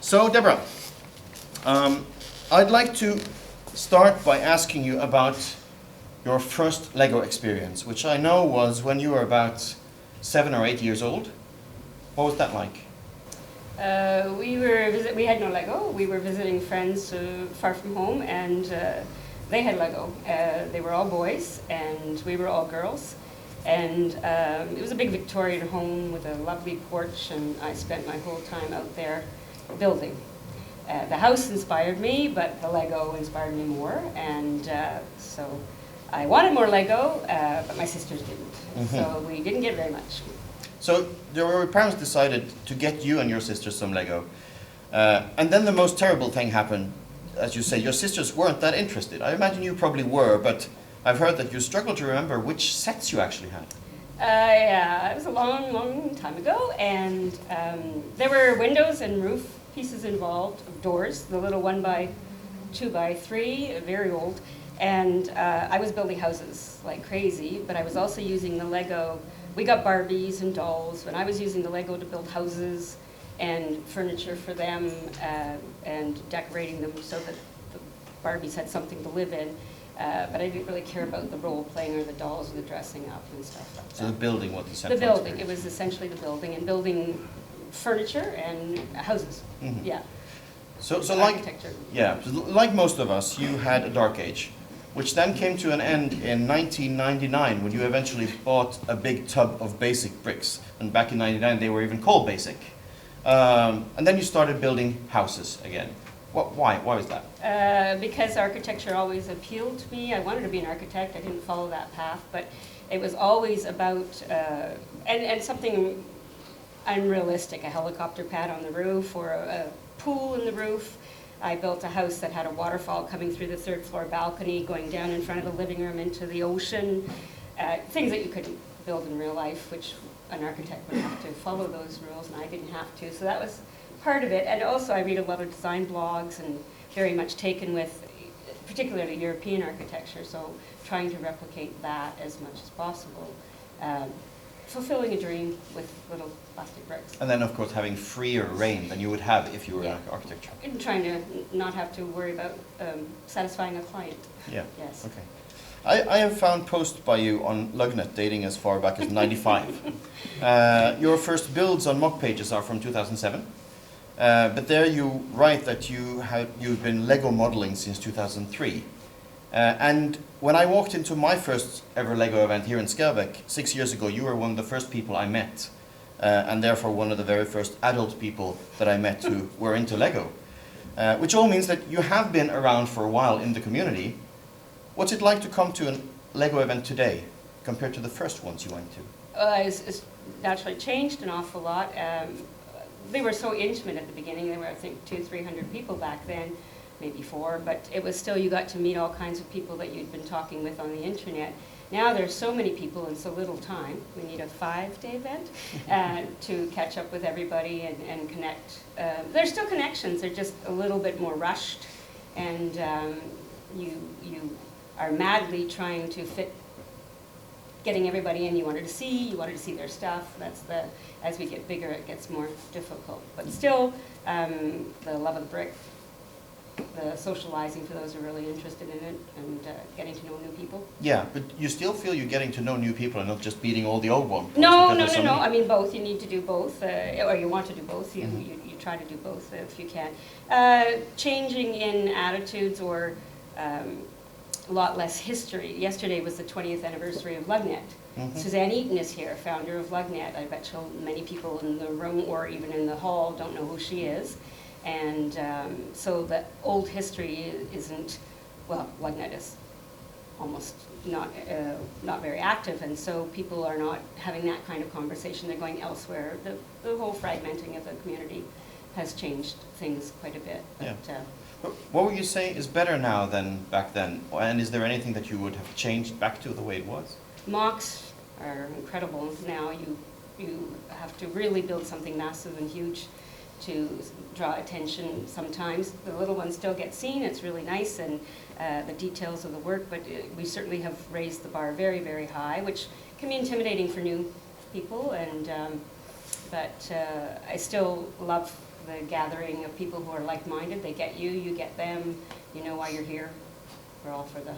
So, Deborah, I'd like to start by asking you about your first Lego experience, which I know was when you were about 7 or 8 years old. What was that like? We had no Lego. We were visiting friends far from home, and they had Lego. They were all boys, and we were all girls. And it was a big Victorian home with a lovely porch, and I spent my whole time out there building. The house inspired me, but the Lego inspired me more, and so I wanted more Lego, but my sisters didn't. Mm-hmm. So we didn't get very much. So your parents decided to get you and your sisters some Lego, and then the most terrible thing happened. As you say, your sisters weren't that interested. I imagine you probably were, but I've heard that you struggle to remember which sets you actually had. Yeah, it was a long, long time ago, and there were windows and roof pieces involved, of doors, the little 1x2x3, very old, and I was building houses like crazy, but I was also using the Lego. We got Barbies and dolls, and I was using the Lego to build houses and furniture for them, and decorating them so that the Barbies had something to live in. But I didn't really care about the role playing or the dolls or the dressing up and stuff like that. So the building was the central The building. experience. It was essentially the building and building furniture and houses. Mm-hmm. Yeah. So like most of us, you had a dark age, which then came to an end in 1999 when you eventually bought a big tub of basic bricks. And back in '99, they were even called basic. And then you started building houses again. Why was that? Because architecture always appealed to me. I wanted to be an architect. I didn't follow that path, but it was always about, and something unrealistic, a helicopter pad on the roof or a pool in the roof. I built a house that had a waterfall coming through the third floor balcony, going down in front of the living room into the ocean. Things that you couldn't build in real life, which an architect would have to follow those rules, and I didn't have to. So that was part of it. And also I read a lot of design blogs and very much taken with particularly European architecture, so trying to replicate that as much as possible. Fulfilling a dream with little plastic bricks. And then, of course, having freer reign than you would have if you were in architecture. And trying to not have to worry about satisfying a client. Yeah. Yes. Okay. I have found posts by you on Lugnet dating as far back as '95. Your first builds on mock pages are from 2007. But there you write that you've been Lego modeling since 2003. And when I walked into my first ever Lego event here in Skærbæk 6 years ago, you were one of the first people I met, and therefore one of the very first adult people that I met who were into Lego. Which all means that you have been around for a while in the community. What's it like to come to a Lego event today compared to the first ones you went to? It's naturally changed an awful lot. They were so intimate at the beginning. There were, I think, 200-300 people back then, maybe 4, but it was still, you got to meet all kinds of people that you'd been talking with on the internet. Now there's so many people in so little time. We need a 5-day event to catch up with everybody and connect. There's still connections, they're just a little bit more rushed, and you are madly trying to fit getting everybody in you wanted to see their stuff. As we get bigger, it gets more difficult. But still, the love of the brick, the socializing for those who are really interested in it, and getting to know new people. Yeah, but you still feel you're getting to know new people and not just beating all the old ones. No. I mean, both. You need to do both, or you want to do both. You try to do both if you can. Changing in attitudes or a lot less history. Yesterday was the 20th anniversary of Lugnet. Mm-hmm. Suzanne Eaton is here, founder of Lugnet. I bet many people in the room or even in the hall don't know who she is. And so the old history isn't, well, Lugnet is almost not very active, and so people are not having that kind of conversation. They're going elsewhere. The whole fragmenting of the community has changed things quite a bit. But, yeah. What would you say is better now than back then? And is there anything that you would have changed back to the way it was? Mocks are incredible now. You have to really build something massive and huge to draw attention sometimes. The little ones still get seen. It's really nice, and the details of the work, but we certainly have raised the bar very, very high, which can be intimidating for new people, and but I still love the gathering of people who are like-minded. They get you, you get them, you know why you're here. We're all for that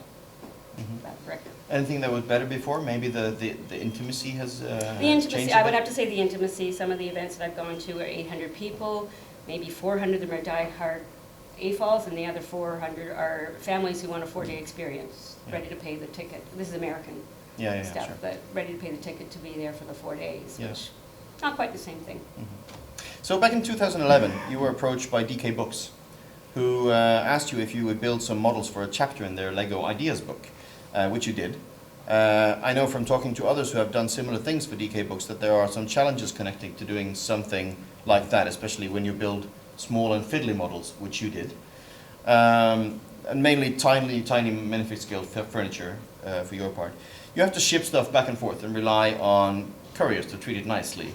brick. Anything that was better before? Maybe the intimacy has The intimacy, changed I would have to say the intimacy. Some of the events that I've gone to are 800 people, maybe 400 of them are die-hard AFOLs, and the other 400 are families who want a 4-day experience, ready to pay the ticket. This is American stuff, sure. but ready to pay the ticket to be there for the 4 days, Yeah. which not quite the same thing. So back in 2011, you were approached by DK Books, who asked you if you would build some models for a chapter in their Lego Ideas book, which you did. I know from talking to others who have done similar things for DK Books that there are some challenges connected to doing something like that, especially when you build small and fiddly models, which you did. And mainly tiny minifig scale furniture for your part. You have to ship stuff back and forth and rely on couriers to treat it nicely,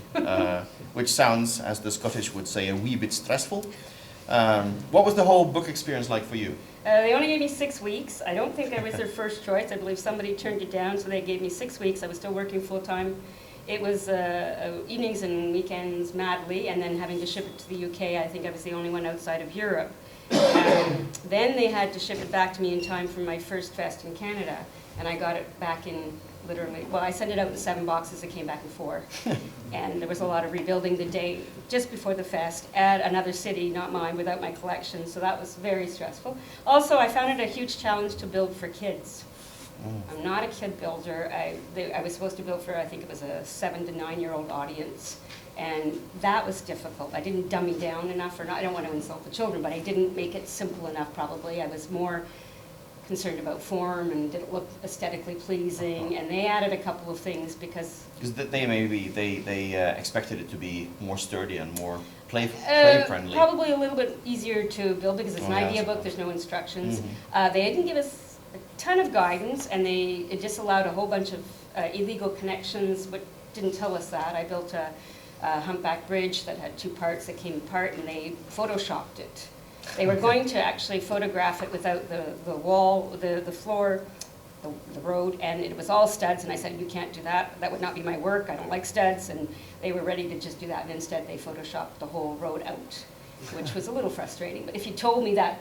which sounds, as the Scottish would say, a wee bit stressful. What was the whole book experience like for you? They only gave me 6 weeks. I don't think I was their first choice. I believe somebody turned it down, so they gave me 6 weeks. I was still working full-time. It was evenings and weekends madly, and then having to ship it to the UK. I think I was the only one outside of Europe. Then they had to ship it back to me in time for my first fest in Canada, and I got it back in literally, well, I sent it out in 7 boxes, it came back in 4. And there was a lot of rebuilding the day just before the fest at another city, not mine, without my collection, so that was very stressful. Also, I found it a huge challenge to build for kids. I'm not a kid builder. I was supposed to build for, I think it was a 7 to 9-year-old audience, and that was difficult. I didn't dummy down enough, I don't want to insult the children, but I didn't make it simple enough probably. I was more concerned about form and did it look aesthetically pleasing, and they added a couple of things because they expected it to be more sturdy and more play friendly. Probably a little bit easier to build because it's an idea book. There's no instructions. They didn't give us a ton of guidance, and it just allowed a whole bunch of illegal connections, but didn't tell us that. I built a humpback bridge that had 2 parts that came apart, and they photoshopped it. They were going to actually photograph it without the wall, the floor, the road, and it was all studs, and I said, you can't do that. That would not be my work. I don't like studs, and they were ready to just do that, and instead they photoshopped the whole road out, which was a little frustrating. But if you told me that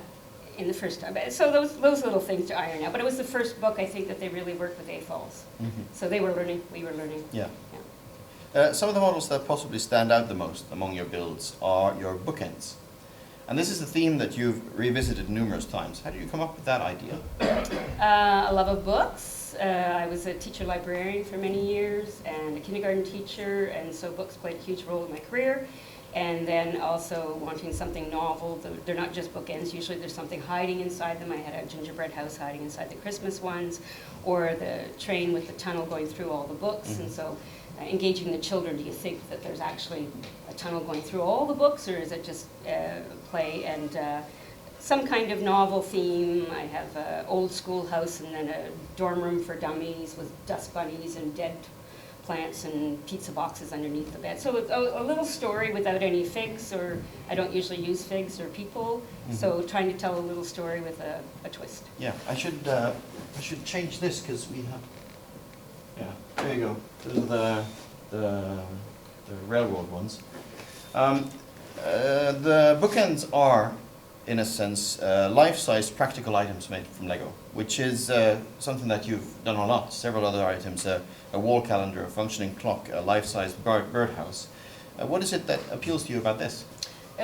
in the first time, so those little things to iron out. But it was the first book, I think, that they really worked with AFOLs. So they were learning, we were learning. Yeah. Some of the models that possibly stand out the most among your builds are your bookends. And this is a theme that you've revisited numerous times. How did you come up with that idea? A love of books. I was a teacher librarian for many years and a kindergarten teacher, and so books played a huge role in my career. And then also wanting something novel. They're not just bookends. Usually there's something hiding inside them. I had a gingerbread house hiding inside the Christmas ones, or the train with the tunnel going through all the books. And so engaging the children, do you think that there's actually a tunnel going through all the books, or is it just play? And some kind of novel theme. I have an old schoolhouse and then a dorm room for dummies with dust bunnies and dead plants and pizza boxes underneath the bed. So a little story without any figs, or I don't usually use figs or people, so trying to tell a little story with a twist. Yeah, I should change this because we have, there you go. Those are the railroad ones. The bookends are, in a sense, life-size practical items made from Lego, which is something that you've done a lot. Several other items, a wall calendar, a functioning clock, a life-size birdhouse. What is it that appeals to you about this?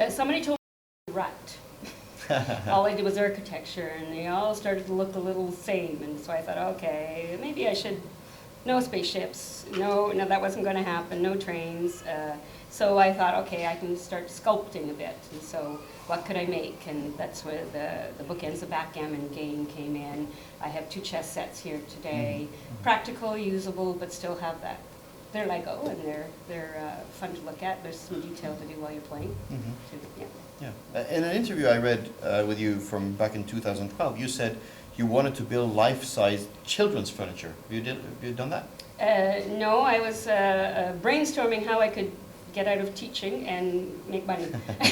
Somebody told me right. All I did was architecture, and they all started to look a little same, and so I thought, okay, maybe I should, no spaceships, no, that wasn't going to happen, no trains. So I thought, okay, I can start sculpting a bit, and so what could I make? And that's where the bookends, the backgammon game came in. I have 2 chess sets here today, practical, usable, but still have that. They're Lego, and they're fun to look at. There's some detail to do while you're playing. In an interview I read with you from back in 2012, you said you wanted to build life-size children's furniture. Have you done that? No, I was brainstorming how I could get out of teaching and make money.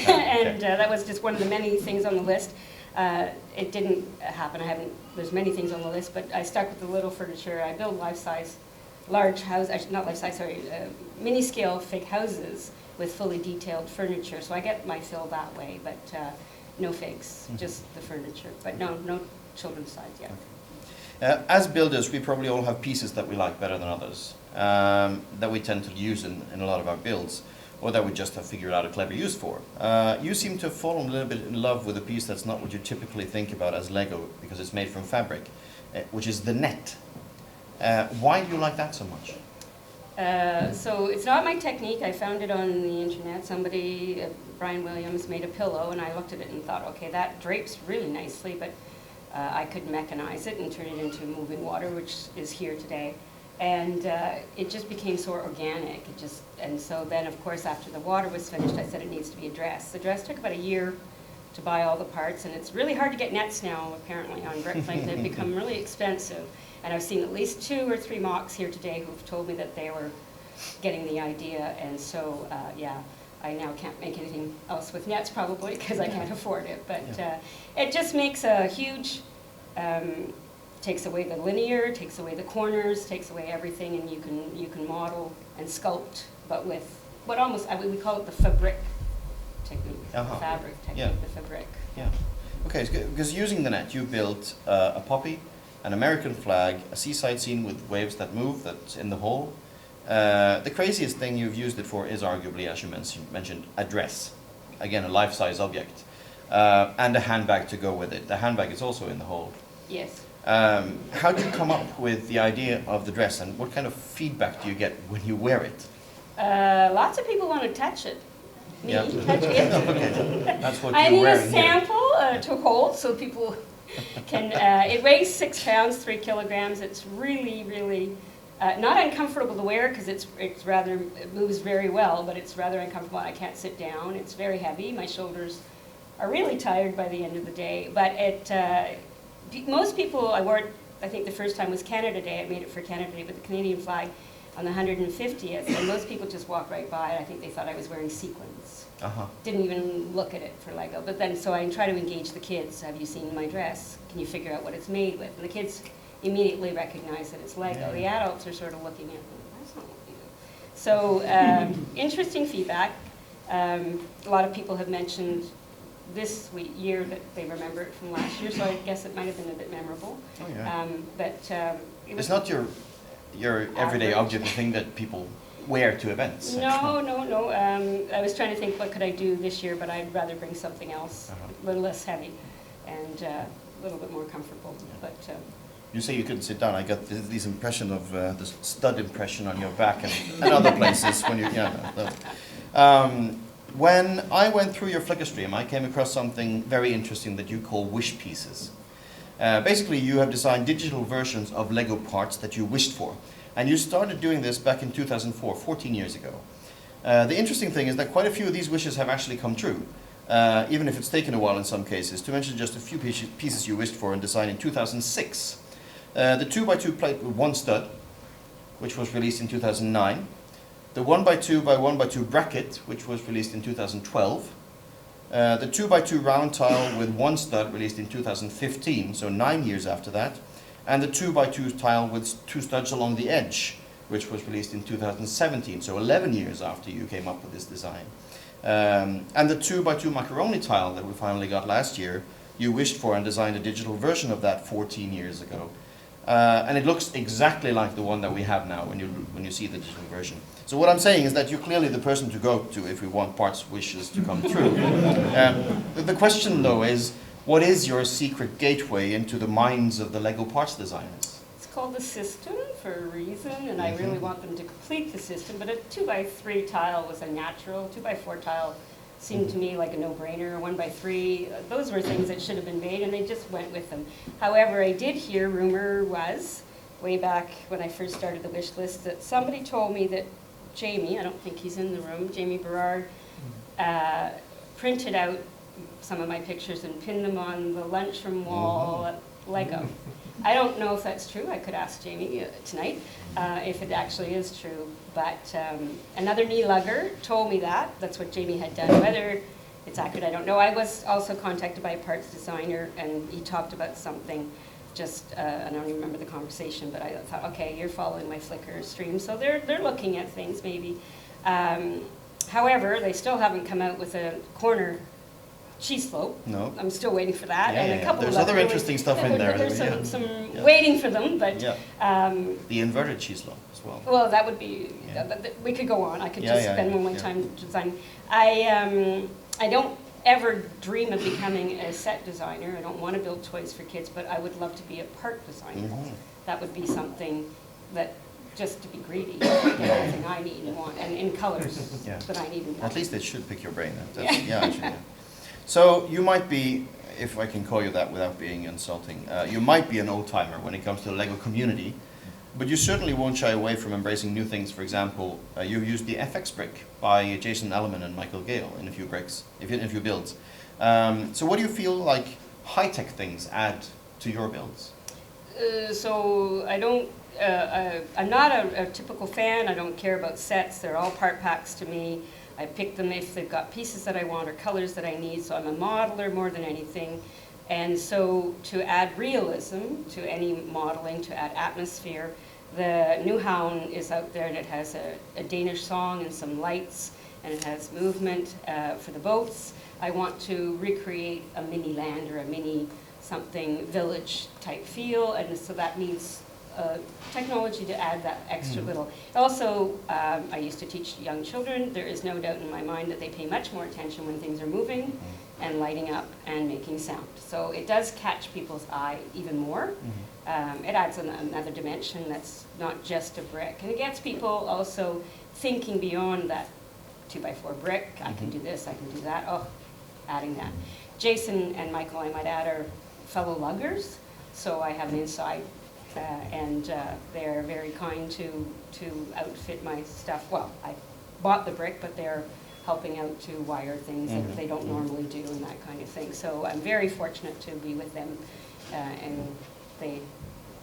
And that was just one of the many things on the list. It didn't happen. There's many things on the list, but I stuck with the little furniture. I build life-size, large house, not life-size, sorry, mini-scale fig houses with fully detailed furniture. So I get my fill that way, but no figs, just the furniture. But no children's sides yet. As builders, we probably all have pieces that we like better than others, that we tend to use in a lot of our builds, or that we just have figured out a clever use for. You seem to have fallen a little bit in love with a piece that's not what you typically think about as Lego, because it's made from fabric, which is the net. Why do you like that so much? So it's not my technique. I found it on the internet. Somebody, Brian Williams, made a pillow, and I looked at it and thought, okay, that drapes really nicely, but I could mechanize it and turn it into moving water, which is here today. And it just became so organic. And so then, of course, after the water was finished, I said it needs to be a dress. The dress took about a year to buy all the parts, and it's really hard to get nets now, apparently, on Bricklink. They've become really expensive. And I've seen at least 2 or 3 mocks here today who've told me that they were getting the idea. And so, yeah, I now can't make anything else with nets probably because I can't afford it. But it just makes a huge, takes away the linear, takes away the corners, takes away everything, and you can model and sculpt, but with what almost, we call it the fabric technique, the fabric technique, the fabric. Yeah. Okay, because using the net, you built a poppy, an American flag, a seaside scene with waves that move, that's in the hole. The craziest thing you've used it for is arguably, as you mentioned, a dress. Again, a life-size object. And a handbag to go with it. The handbag is also in the hole. Yes. How do you come up with the idea of the dress, and what kind of feedback do you get when you wear it? Lots of people want to touch it. Me, touch it. Okay. That's what I you're need wearing a sample to hold so people can, it weighs 6 pounds, 3 kilograms. It's really, really not uncomfortable to wear because it moves very well, but it's rather uncomfortable. I can't sit down. It's very heavy. My shoulders are really tired by the end of the day. But most people, I wore it, I think the first time was Canada Day. I made it for Canada Day with the Canadian flag on the 150th, and most people just walked right by it. I think they thought I was wearing sequins. Didn't even look at it for Lego. But then, so I try to engage the kids. Have you seen my dress? Can you figure out what it's made with? And the kids immediately recognize that it's Lego. Yeah. The adults are sort of looking at them. That's not what we do. So interesting feedback. A lot of people have mentioned this year that they remember it from last year, so I guess it might have been a bit memorable. Oh, yeah. But it's not your everyday object, the thing that people wear to events. No. I was trying to think what could I do this year, but I'd rather bring something else, a little less heavy and a little bit more comfortable. Yeah. But you say you couldn't sit down. I got this impression of this stud impression on your back and other places when you. When I went through your Flickr stream, I came across something very interesting that you call wish pieces. Basically, you have designed digital versions of Lego parts that you wished for. And you started doing this back in 2004, 14 years ago. The interesting thing is that quite a few of these wishes have actually come true, even if it's taken a while in some cases. To mention just a few pieces you wished for and designed in 2006. The 2x2 plate with 1 stud, which was released in 2009. The 1x2x1x2 bracket, which was released in 2012. The 2x2 round tile with 1 stud, released in 2015, so 9 years after that. And the 2x2 tile with 2 studs along the edge, which was released in 2017, so 11 years after you came up with this design. And the 2x2 macaroni tile that we finally got last year, you wished for and designed a digital version of that 14 years ago. And it looks exactly like the one that we have now when you see the digital version. So what I'm saying is that you're clearly the person to go to if we want parts wishes to come true. The question though is, what is your secret gateway into the minds of the Lego parts designers? It's called the system for a reason, and I really want them to complete the system, but a 2x3 tile was a natural. 2x4 tile seemed to me like a no-brainer. A 1x3, those were things that should have been made, and they just went with them. However, I did hear, rumor was, way back when I first started the wish list, that somebody told me that Jamie, I don't think he's in the room, Jamie Berard, printed out some of my pictures and pinned them on the lunchroom wall at Lego. I don't know if that's true. I could ask Jamie tonight if it actually is true. But another knee lugger told me that. That's what Jamie had done. Whether it's accurate, I don't know. I was also contacted by a parts designer, and he talked about something. I don't even remember the conversation, but I thought, okay, you're following my Flickr stream, so they're looking at things maybe. However, they still haven't come out with a corner cheese slope. No. I'm still waiting for that. Yeah, and yeah, a couple there's of other interesting stuff in there. There's Yeah. some Yeah. waiting for them, but Yeah. The inverted cheese slope as well. well, that would be. Yeah. We could go on. I could Yeah, just yeah, spend yeah, more yeah. time designing. I don't ever dream of becoming a set designer. I don't want to build toys for kids, but I would love to be a part designer. Mhm. That would be something that, just to be greedy, get everything I need and want, and in colors Yeah. that I need and want. At least it should pick your brain. Yeah, actually, yeah. So you might be, if I can call you that without being insulting, you might be an old-timer when it comes to the Lego community, but you certainly won't shy away from embracing new things. For example, you used the FX brick by Jason Ellerman and Michael Gale in a few bricks, in a few builds. So what do you feel like high-tech things add to your builds? So I don't, I'm not a typical fan. I don't care about sets. They're all part packs to me. I pick them if they've got pieces that I want or colors that I need. So I'm a modeler more than anything. And so to add realism to any modeling, to add atmosphere, the New Hound is out there and it has a Danish song and some lights and it has movement for the boats. I want to recreate a mini land or a mini something village type feel, and so that needs technology to add that extra little. Also, I used to teach young children. There is no doubt in my mind that they pay much more attention when things are moving and lighting up and making sound. So it does catch people's eye even more. It adds another dimension that's not just a brick. And it gets people also thinking beyond that 2x4 brick. I can do this, I can do that. Oh, adding that. Jason and Michael, I might add, are fellow luggers. So I have an inside and they're very kind to outfit my stuff. Well, I bought the brick, but they're helping out to wire things that they don't normally do and that kind of thing. So I'm very fortunate to be with them, and they,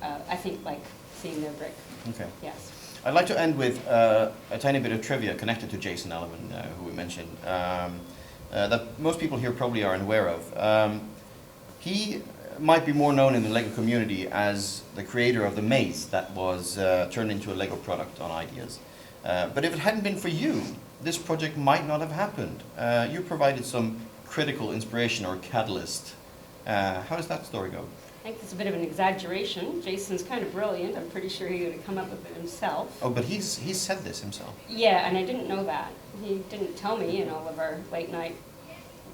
I think, like seeing their brick. Okay. Yes. I'd like to end with a tiny bit of trivia connected to Jason Ellerman, who we mentioned, that most people here probably aren't aware of. He might be more known in the Lego community as the creator of the maze that was turned into a Lego product on Ideas. But if it hadn't been for you, this project might not have happened. You provided some critical inspiration or catalyst. How does that story go? I think it's a bit of an exaggeration. Jason's kind of brilliant. I'm pretty sure he would have come up with it himself. Oh, but he's said this himself. Yeah, and I didn't know that. He didn't tell me in all of our late night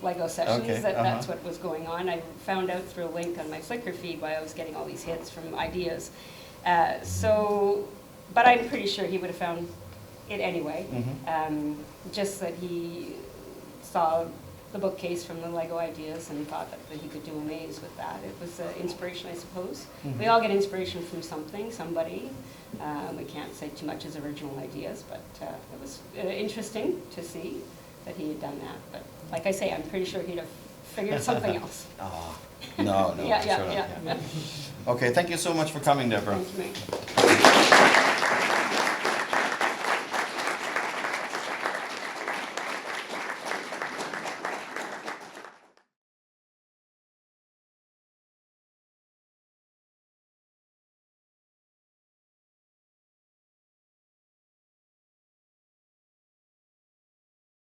Lego sessions that that's what was going on. I found out through a link on my Flickr feed why I was getting all these hits from Ideas. But I'm pretty sure he would have found it anyway. Just that he saw the bookcase from the Lego Ideas and thought that he could do a maze with that. It was inspiration, I suppose. We all get inspiration from something, somebody. We can't say too much as original ideas, but it was interesting to see that he had done that. But like I say, I'm pretty sure he'd have figured something else. No, yeah. Okay, thank you so much for coming, Deborah. Thank you, mate.